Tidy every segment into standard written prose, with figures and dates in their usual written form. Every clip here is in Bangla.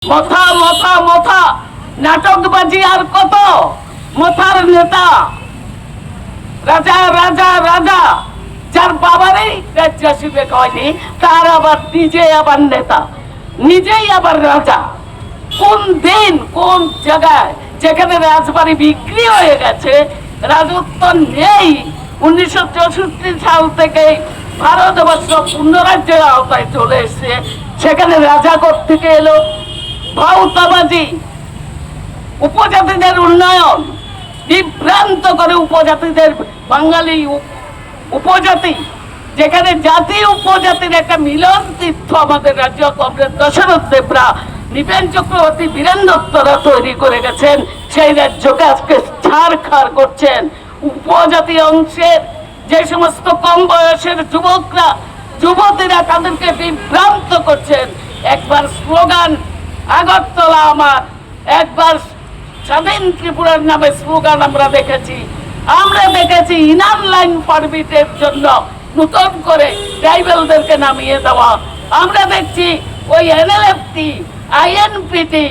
মথা মথা মথা নাটকবাজি আর কত মথার নেতা রাজা রাজা রাজা যার বাবারই রাজ্যাসী হয়নি তার আবার নিজে আবার নেতা নিজেই আবার রাজা। কোন দিন কোন জায়গায় যেখানে রাজবাড়ি বিক্রি হয়ে গেছে রাজত্ব নেই 1964 সাল থেকে ভারতবর্ষ পূর্ণরাজ্যের আওতায় চলে এসছে সেখানে রাজা থেকে এলো ভাউতাবাজি উপজাতিদের উন্নয়ন বিভ্রান্ত করে উপজাতিদের বাঙালি উপজাতি যেখানে জাতি উপজাতির একটা মিলন তীর্থ আমাদের রাজ্য কংগ্রেস দশরথ দেবরা নৃপেন চক্রবর্তী বীরেন দত্তরা তৈরি করে গেছেন সেই রাজ্যকে আজকে ছাড়খাড় করছেন। উপজাতি অংশের যে সমস্ত কম বয়সের যুবকরা যুবতীরা তাদেরকে বিভ্রান্ত করছেন। একবার স্লোগান আগরতলা আমার, একবার স্বাধীন ত্রিপুরার নামে স্লোগান আমরা দেখেছি ইনার লাইন পারমিটের জন্য নতুন করে ট্রাইবেলদেরকে নামিয়ে দেওয়া। আমরা দেখছি ওই এনএলএফটি আইএনপিটি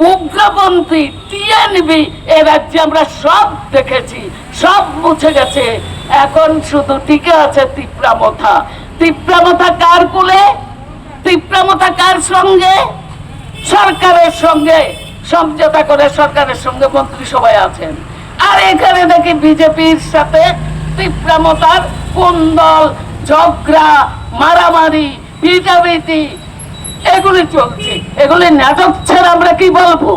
উগ্রপন্থী টিএনবি এ রাজ্যে আমরা সব দেখেছি, সব মুছে গেছে। এখন শুধু টিকে আছে তিপ্রামথা। তিপ্রামথা কার কুলে? তিপ্রামথা কার সঙ্গে? সরকারের সঙ্গে সমঝোতা করে সরকারের সঙ্গে মন্ত্রিসভায় আছেন। আর এখানে দেখি বিজেপির সাথে তিপ্রামথার কুন্দল ঝগড়া মারামারি পিটাপিটি এগুলি চলছে। এগুলি নাটক ছাড়া আমরা কি বলবো?